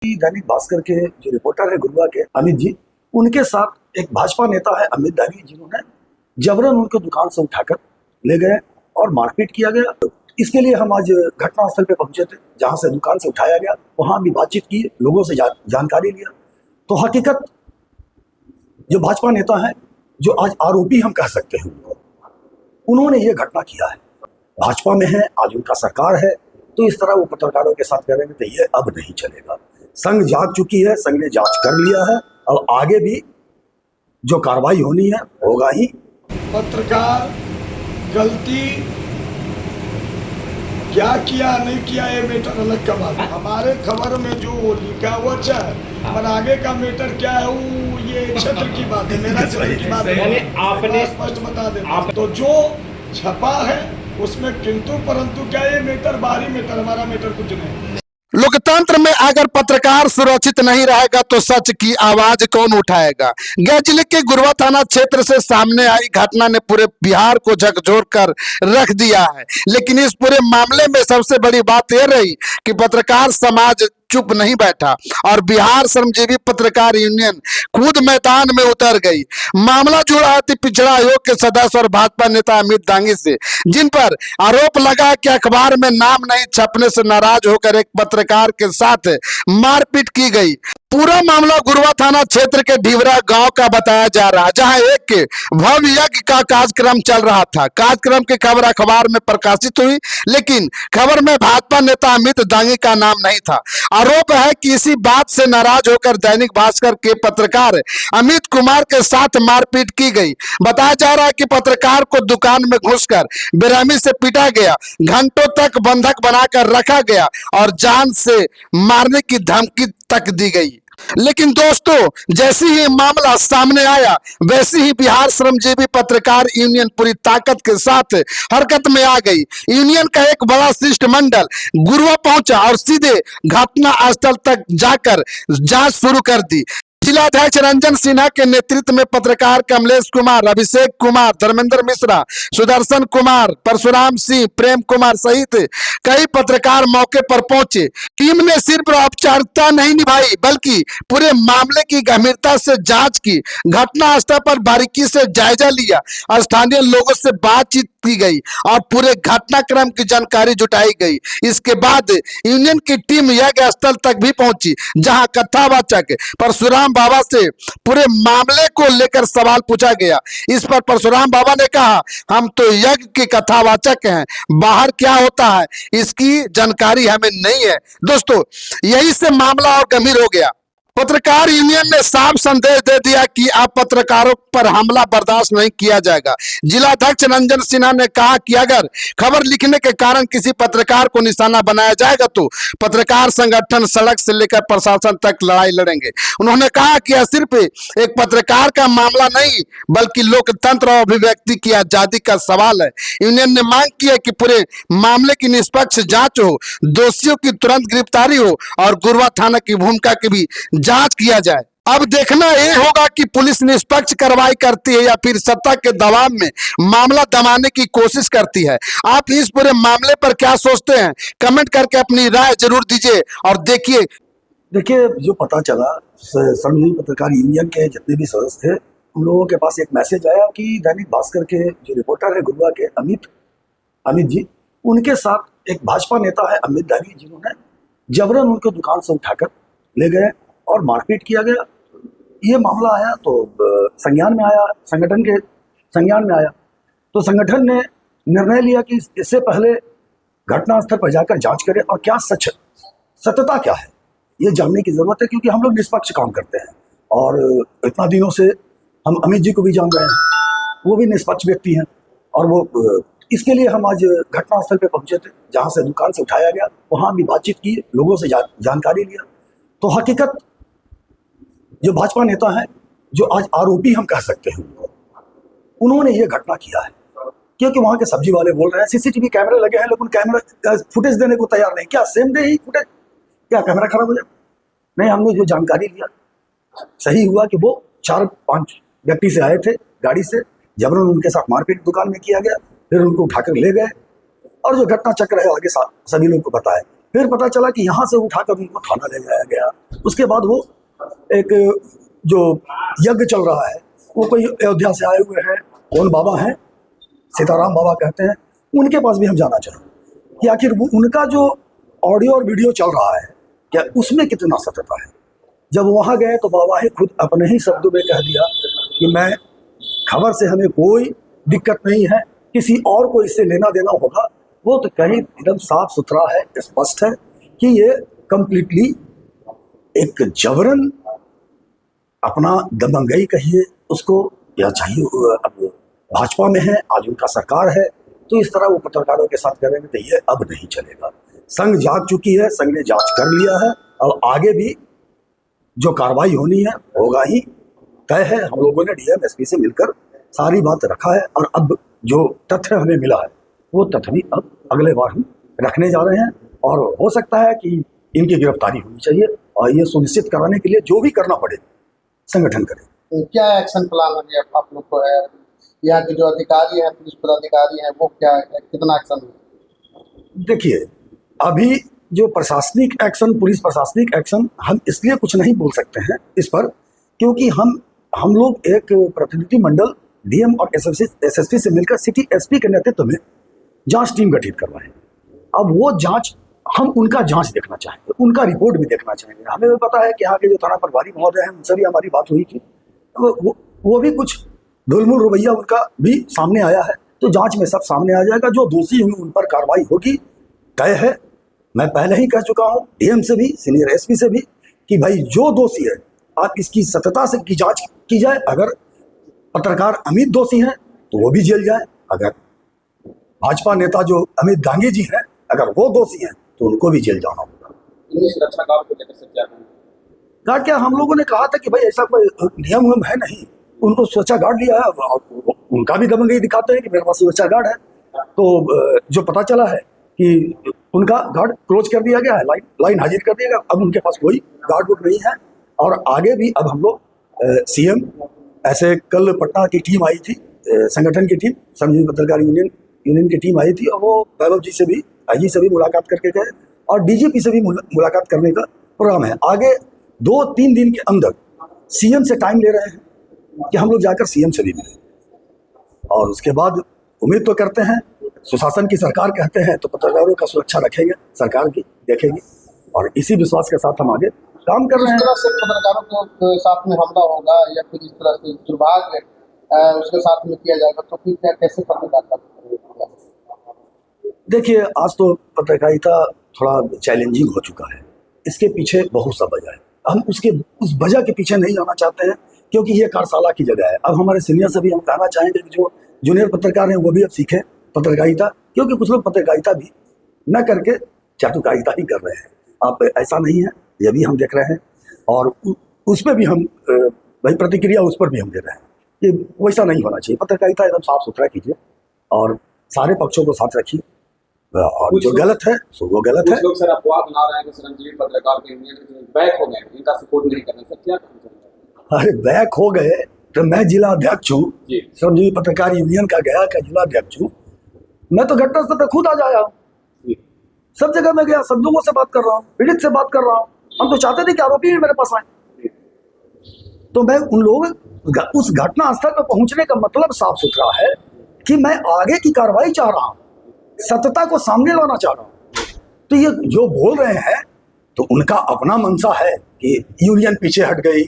दैनिक भास्कर के जो रिपोर्टर है गुरुआ के अमित जी, उनके साथ एक भाजपा नेता है अमित दानी, जिन्होंने जबरन उनको दुकान से उठाकर ले गए और मारपीट किया गया। इसके लिए हम आज घटनास्थल पे पहुंचे थे, जहां से दुकान से उठाया गया। वहां भी बातचीत की, लोगों से जानकारी लिया। तो हकीकत जो भाजपा नेता है, जो आज आरोपी हम कह सकते हैं, उन्होंने ये घटना किया है। भाजपा में है, आज उनका सरकार है, तो इस तरह वो पत्रकारों के साथ करेंगे तो ये अब नहीं चलेगा। संघ जाग चुकी है, संघ ने जांच कर लिया है, और आगे भी जो कार्रवाई होनी है होगा ही। पत्रकार गलती क्या किया नहीं किया ये मैटर अलग का बात है। हमारे खबर में जो लिखा हुआ है, पर आगे का मैटर क्या है वो ये क्षेत्र की बात है, मेरा क्षेत्र की बात है। आपने स्पष्ट बता देना। तो जो छपा है उसमें किंतु परंतु क्या ये मैटर बाहरी मैटर, हमारा मैटर कुछ नहीं। लोकतंत्र में अगर पत्रकार सुरक्षित नहीं रहेगा तो सच की आवाज कौन उठाएगा। गया जिले के गुरुआ थाना क्षेत्र से सामने आई घटना ने पूरे बिहार को झकझोर कर रख दिया है। लेकिन इस पूरे मामले में सबसे बड़ी बात यह रही कि पत्रकार समाज चुप नहीं बैठा और बिहार श्रमजीवी पत्रकार यूनियन खुद मैदान में उतर गई। मामला जुड़ा है पिछड़ा आयोग के सदस्य और भाजपा नेता अमित दांगी से, जिन पर आरोप लगा कि अखबार में नाम नहीं छपने से नाराज होकर एक पत्रकार के साथ मारपीट की गई। पूरा मामला गुरुआ थाना क्षेत्र के ढिवरा गांव का बताया जा रहा है, जहां एक भव्य यज्ञ का कार्यक्रम चल रहा था। कार्यक्रम की खबर अखबार में प्रकाशित हुई, लेकिन खबर में भाजपा नेता अमित दांगी का नाम नहीं था। आरोप है कि इसी बात से नाराज होकर दैनिक भास्कर के पत्रकार अमित कुमार के साथ मारपीट की गई। बताया जा रहा है कि पत्रकार को दुकान में घुसकर बेरहमी से पीटा गया, घंटों तक बंधक बनाकर रखा गया और जान से मारने की धमकी तक दी गई। लेकिन दोस्तों, जैसे ही मामला सामने आया, वैसे ही बिहार श्रमजीवी पत्रकार यूनियन पूरी ताकत के साथ हरकत में आ गई। यूनियन का एक बड़ा शिष्टमंडल गुरुआ पहुंचा और सीधे घटना स्थल तक जाकर जांच शुरू कर दी। जिलाध्यक्ष रंजन सिन्हा के नेतृत्व में पत्रकार कमलेश कुमार, अभिषेक कुमार, धर्मेंद्र मिश्रा, सुदर्शन कुमार, परशुराम सिंह, प्रेम कुमार सहित कई पत्रकार मौके पर पहुंचे। टीम ने सिर्फ औपचारिकता नहीं निभाई, बल्कि पूरे मामले की गंभीरता से जांच की, घटना स्थल पर बारीकी से जायजा लिया, स्थानीय लोगों से बातचीत की गई और पूरे घटनाक्रम की जानकारी जुटाई गई। इसके बाद यूनियन की टीम यज्ञ स्थल तक भी पहुंची, जहां कथावाचक परशुराम बाबा से पूरे मामले को लेकर सवाल पूछा गया। इस पर परशुराम बाबा ने कहा, हम तो यज्ञ के कथावाचक हैं, बाहर क्या होता है इसकी जानकारी हमें नहीं है। दोस्तों, यही से मामला और गंभीर हो गया। पत्रकार यूनियन ने साफ संदेश दे दिया कि अब पत्रकारों पर हमला बर्दाश्त नहीं किया जाएगा। जिलाध्यक्ष रंजन सिन्हा ने कहा कि अगर खबर लिखने के कारण किसी पत्रकार को निशाना बनाया जाएगा तो पत्रकार संगठन सड़क से लेकर प्रशासन तक लड़ाई लड़ेंगे। उन्होंने कहा कि यह सिर्फ एक पत्रकार का मामला नहीं, बल्कि लोकतंत्र और अभिव्यक्ति की आजादी का सवाल है। यूनियन ने मांग की है कि पूरे मामले की निष्पक्ष जांच हो, दोषियों की तुरंत गिरफ्तारी हो और गुरुआ थाना की भूमिका की भी जांच किया जाए। अब देखना यह होगा कि पुलिस निष्पक्ष कार्रवाई करती है या फिर सत्ता के दबाव में मामला दबाने की कोशिश करती है। आप इस पूरे मामले पर क्या सोचते हैं? कमेंट करके अपनी राय जरूर दीजिए। और देखिए जो पता चला, श्रमजीवी पत्रकार यूनियन के जितने भी सदस्य थे, उन लोगों के पास एक मैसेज आया कि दैनिक भास्कर के जो रिपोर्टर है गुरुआ के अमित जी, उनके साथ एक भाजपा नेता है अमित दानी, जिन्होंने जबरन उनको दुकान से उठाकर ले गए और मारपीट किया गया। ये मामला आया तो संज्ञान में आया, संगठन के संज्ञान में आया, तो संगठन ने निर्णय लिया कि इससे पहले घटनास्थल पर जाकर जांच करें और क्या सत्यता क्या है ये जानने की जरूरत है, क्योंकि हम लोग निष्पक्ष काम करते हैं और इतना दिनों से हम अमित जी को भी जान रहे हैं, वो भी निष्पक्ष व्यक्ति हैं। और वो इसके लिए हम आज घटनास्थल पर पहुंचे थे, जहां से दुकान से उठाया गया। वहां भी बातचीत की, लोगों से जानकारी लिया। तो हकीकत जो भाजपा नेता है, जो आज आरोपी हम कह सकते हैं, उन्होंने ये घटना किया है। क्योंकि वहां के सब्जी वाले बोल रहे हैं सीसीटीवी कैमरे लगे हैं, लेकिन कैमरा फुटेज देने को तैयार नहीं। क्या सेम डे ही फुटेज, क्या कैमरा खराब हो जाए? नहीं, हमने जो जानकारी लिया सही हुआ कि वो 4-5 व्यक्ति से आए थे गाड़ी से, जबरन उनके साथ मारपीट दुकान में किया गया, फिर उनको उठाकर ले गए और जो घटना चक्र है आगे सभी लोग को पता है। फिर पता चला कि यहाँ से उठाकर उनको थाना ले जाया गया। उसके बाद वो एक जो यज्ञ चल रहा है, वो कोई अयोध्या से आए हुए हैं, कौन बाबा हैं, सीताराम बाबा कहते हैं, उनके पास भी हम जाना चाहें कि आखिर वो उनका जो ऑडियो और वीडियो चल रहा है क्या उसमें कितना सत्यता है। जब वहाँ गए तो बाबा ने खुद अपने ही शब्दों में कह दिया कि मैं खबर से हमें कोई दिक्कत नहीं है, किसी और को इससे लेना देना होगा। वो तो कहीं एकदम साफ सुथरा है, स्पष्ट है कि ये कंप्लीटली एक जबरन अपना दबंगई कहिए उसको, या चाहिए अब भाजपा में है, आज उनका सरकार है, तो इस तरह वो पत्रकारों के साथ करेंगे तो ये अब नहीं चलेगा। संघ जाग चुकी है, संघ ने जांच कर लिया है और आगे भी जो कार्रवाई होनी है होगा ही, तय है। हम लोगों ने डीएम एसपी से मिलकर सारी बात रखा है और अब जो तथ्य हमें मिला है वो तथ्य भी अब अगले बार हम रखने जा रहे हैं और हो सकता है कि इनकी गिरफ्तारी होनी चाहिए और ये सुनिश्चित कराने के लिए जो भी करना पड़े संगठन करे। तो क्या एक्शन प्लान अभी आप लोग को है? यहाँ के जो अधिकारी हैं, पुलिस पदाधिकारी हैं, वो क्या कितना एक्शन? देखिए, अभी जो प्रशासनिक एक्शन, पुलिस प्रशासनिक एक्शन, हम इसलिए कुछ नहीं बोल सकते हैं इस पर क्योंकि हम लोग एक प्रतिनिधि मंडल डीएम और एसएसपी से मिलकर सिटी एसपी के नेतृत्व में जांच टीम गठित करवाए। अब वो जांच, हम उनका जांच देखना चाहेंगे, उनका रिपोर्ट भी देखना चाहेंगे। हमें भी पता है कि यहाँ के जो थाना प्रभारी महोदय हैं उनसे भी हमारी बात हुई थी, तो वो भी कुछ ढुलमुल रवैया उनका भी सामने आया है, तो जांच में सब सामने आ जाएगा। जो दोषी होंगे उन पर कार्रवाई होगी, तय है। मैं पहले ही कह चुका हूँ डीएम से भी, सीनियर एसपी से भी, कि भाई जो दोषी है आप इसकी सत्यता से की जांच की जाए। अगर पत्रकार अमित दोषी हैं तो वो भी जेल जाए, अगर भाजपा नेता जो अमित डांगे जी हैं अगर वो दोषी हैं तो उनको भी जेल जाना होगा। सुरक्षा गार्ड को लेकर क्या कहना? क्या हम लोगों ने कहा था कि भाई ऐसा कोई नियम उयम है नहीं, उनको सुरक्षा गार्ड लिया है, उनका भी दबंगई दिखाते हैं कि मेरे पास सुरक्षा गार्ड है। तो जो पता चला है कि उनका गार्ड क्लोज कर दिया गया है, लाइन हाजिर कर दिया गया, अब उनके पास कोई गार्ड नहीं है। और आगे भी अब हम लोग सीएम, ऐसे कल पटना की टीम आई थी, संगठन की टीम, श्रमजीवी पत्रकार यूनियन की टीम आई थी और वो वैभव जी से भी, आईजी से भी मुलाकात करके गए और डीजीपी से भी मुलाकात करने का प्रोग्राम है। आगे 2-3 दिन के अंदर सीएम से टाइम ले रहे हैं कि हम लोग जाकर सीएम से भी मिलें और उसके बाद उम्मीद तो करते हैं, सुशासन की सरकार कहते हैं तो पत्रकारों का सुरक्षा रखेंगे, सरकार की देखेगी और इसी विश्वास के साथ हम आगे काम कर रहे हैं। इस तरह से पत्रकारों के साथ में हमला होगा या फिर इस तरह से दुर्भाग्य उसके साथ में किया जाएगा तो फिर क्या, कैसे पत्रकारिता? देखिए, आज तो पत्रकारिता थोड़ा चैलेंजिंग हो चुका है, इसके पीछे बहुत सा वजह है। हम उस वजह के पीछे नहीं जाना चाहते हैं क्योंकि ये कार्यशाला की जगह है। अब हमारे सीनियर से भी हम कहना चाहेंगे कि जो जूनियर पत्रकार हैं वो भी अब सीखें पत्रकारिता, क्योंकि कुछ लोग पत्रकारिता भी न करके चाटुकारिता ही कर रहे हैं। आप ऐसा नहीं है, ये भी हम देख रहे हैं और उस पर भी हम भाई प्रतिक्रिया उस पर भी हम दे रहे हैं। ये वैसा नहीं होना चाहिए, पत्रकारिता एकदम साफ सुथरा कीजिए और सारे पक्षों को साथ रखिए और जो गलत है सो वो गलत है। कुछ लोग सर अफवाह बना रहे हैं कि श्रमजीवी पत्रकार के यूनियन बैक हो गए, इनका सपोर्ट नहीं करना, सर क्या कहना चाहिए? अरे बैक हो गए तो मैं जिला अध्यक्ष हूँ, श्रमजीवी पत्रकार यूनियन का गया का जिला अध्यक्ष हूँ, मैं तो घटनास्थल पर खुद आ जाया हूँ, सब जगह में गया, सब लोगों से बात कर रहा हूँ, पीड़ित से बात कर रहा हूँ। हम तो चाहते थे कि आरोपी भी मेरे पास आए, तो मैं उन लोगों उस घटना स्थल पर पहुंचने का मतलब साफ सुथरा है कि मैं आगे की कार्रवाई चाह रहा हूँ, सत्यता को सामने लाना चाह रहा हूँ। तो ये जो बोल रहे हैं तो उनका अपना मंशा है कि यूनियन पीछे हट गई,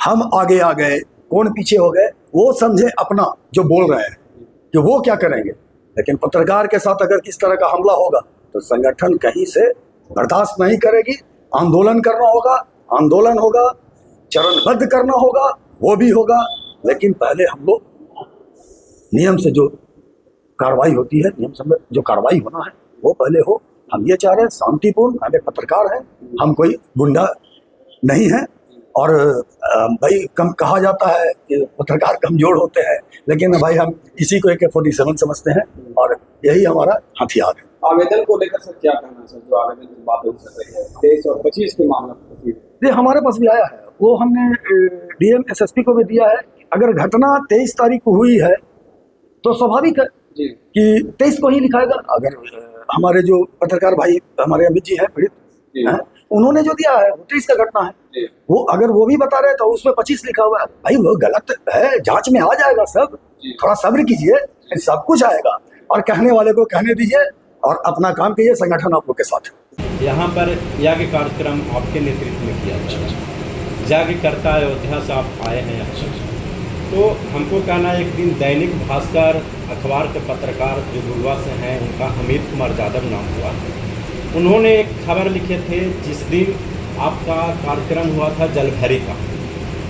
हम आगे आ गए, कौन पीछे हो गए, वो समझे अपना जो बोल रहे हैं कि वो क्या करेंगे। लेकिन पत्रकार के साथ अगर किस तरह का हमला होगा तो संगठन कहीं से बर्दाश्त नहीं करेगी, आंदोलन करना होगा, आंदोलन होगा, चरणबद्ध करना होगा, वो भी होगा। लेकिन पहले हम लोग नियम से जो कार्रवाई होती है, नियम से जो कार्रवाई होना है वो पहले हो। हम ये चाह रहे हैं शांतिपूर्ण, हम एक पत्रकार हैं, हम कोई गुंडा नहीं है। और भाई कम कहा जाता है कि पत्रकार कमजोर होते हैं, लेकिन भाई हम इसी को AK-47 समझते हैं और यही हमारा हथियार है। आवेदन को लेकर सर क्या कहना सर, जो आवेदन की बात हो रही है 23 और 25 के मामला ये हमारे पास भी आया है, वो हमने डीएम SSP को भी दिया है। अगर घटना 23 तारीख को हुई है तो स्वाभाविक है कि 23 को ही लिखाएगा। अगर हमारे जो पत्रकार भाई हमारे अमित जी हैं पीड़ित हैं, उन्होंने जो दिया है वो 23 का घटना है। जी। वो अगर वो भी बता रहे तो उसमें 25 लिखा हुआ है। भाई वो गलत है, जांच में आ जाएगा सब। जी। थोड़ा सब्र कीजिए, सब कुछ आएगा। और कहने वाले को कहने दीजिए और अपना काम कीजिए, संगठन आप लोग के साथ है। यहाँ पर यज्ञ कार्यक्रम आपके नेतृत्व में किया जा रहा है। यज्ञकर्ता अयोध्या से आप आए हैं यहाँ, तो हमको कहना है, एक दिन दैनिक भास्कर अखबार के पत्रकार जो गुरुआ से हैं, उनका अमित कुमार यादव नाम हुआ, उन्होंने एक खबर लिखे थे जिस दिन आपका कार्यक्रम हुआ था जलभरी का।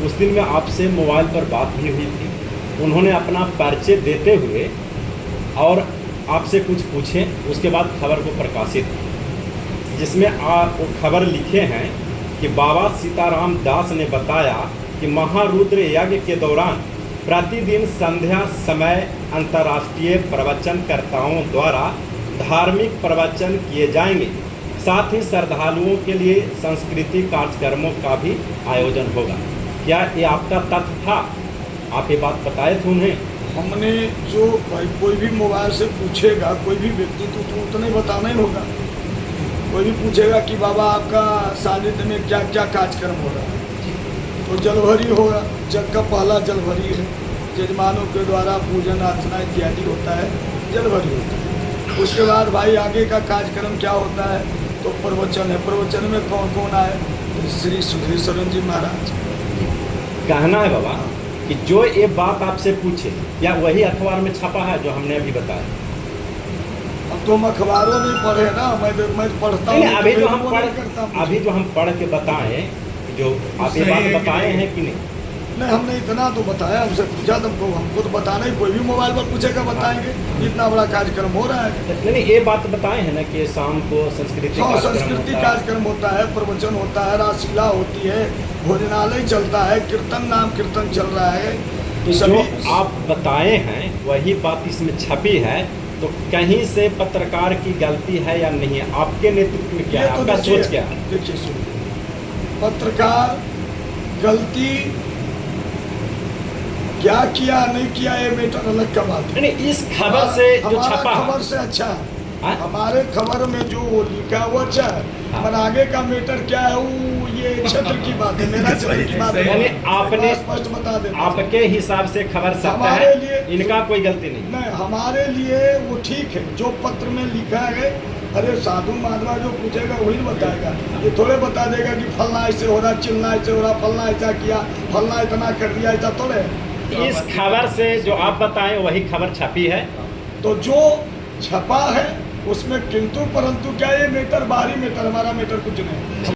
उस दिन में आपसे मोबाइल पर बात भी हुई थी। उन्होंने अपना परिचय देते हुए और आपसे कुछ पूछे, उसके बाद खबर को प्रकाशित किया, जिसमें आप वो खबर लिखे हैं कि बाबा सीताराम दास ने बताया कि महारुद्र यज्ञ के दौरान प्रतिदिन संध्या समय अंतर्राष्ट्रीय प्रवचनकर्ताओं द्वारा धार्मिक प्रवचन किए जाएंगे। साथ ही श्रद्धालुओं के लिए सांस्कृतिक कार्यक्रमों का भी आयोजन होगा। क्या ये आपका तथ्य था? आप ये बात बताए थे उन्हें? हमने जो भाई कोई भी मोबाइल से पूछेगा, कोई भी व्यक्ति तो उतना ही बताना ही होगा। कोई भी पूछेगा कि बाबा आपका सानिध्य में क्या क्या कार्यक्रम हो रहा है, तो जलभरी होगा। जग का पहला जलभरी है, यजमानों के द्वारा पूजन अर्चना इत्यादि होता है, जलभरी होता है। उसके बाद भाई आगे का कार्यक्रम क्या होता है, तो प्रवचन है। प्रवचन में कौन कौन आए, श्री सुधीश्वरन जी महाराज। कहना है बाबा कि जो ये बात आपसे पूछे, या वही अखबार में छपा है जो हमने अभी बताया? अब तो हम अखबारों में पढ़े ना, मैं पढ़ता हूँ। नहीं, तो अभी जो हम पढ़ के बताएं, जो आप ये बात बताए हैं कि नहीं? नहीं, हमने इतना तो बताया, हमसे पूछा तुमको, हमको तो बताना ही। कोई भी मोबाइल पर पूछेगा बताएंगे, इतना बड़ा कार्यक्रम हो रहा है। नहीं, ये बात बताए हैं ना कि शाम को संस्कृति हाँ, सांस्कृतिक कार्यक्रम होता है, प्रवचन होता है, रासलीला होती है, भोजनालय चलता है, कीर्तन नाम कीर्तन चल रहा है। तो जो आप बताए हैं वही बात इसमें छपी है, तो कहीं से पत्रकार की गलती है या नहीं है? आपके नेतृत्व में क्या है, आपका सोच क्या है? देखिए सुनिए, पत्रकार गलती क्या किया नहीं किया ये मैटर अलग का बात है। नहीं, इस खबर से जो छपा, खबर से अच्छा है, हाँ? हमारे खबर में जो लिखा वो अच्छा है, हाँ। पर आगे का मैटर क्या है वो ये क्षेत्र की बात है, मेरा क्षेत्र की बात है। यानी आपने स्पष्ट बता दें, आपके हिसाब से खबर सत्य हमारे है, लिए इनका कोई गलती नहीं। नहीं, हमारे लिए वो ठीक है जो पत्र में लिखा है। अरे साधु महात्मा जो पूछेगा वही बताएगा, ये थोड़े बता देगा कि फलना ऐसे हो रहा, चिलना ऐसे हो रहा, फलना ऐसा किया, फलना इतना कर दिया, ऐसा थोड़े। इस खबर से जो आप बताएं वही खबर छपी है। तो जो छपा है उसमें किंतु परंतु क्या, ये मैटर बाहरी मैटर, हमारा मैटर कुछ नहीं।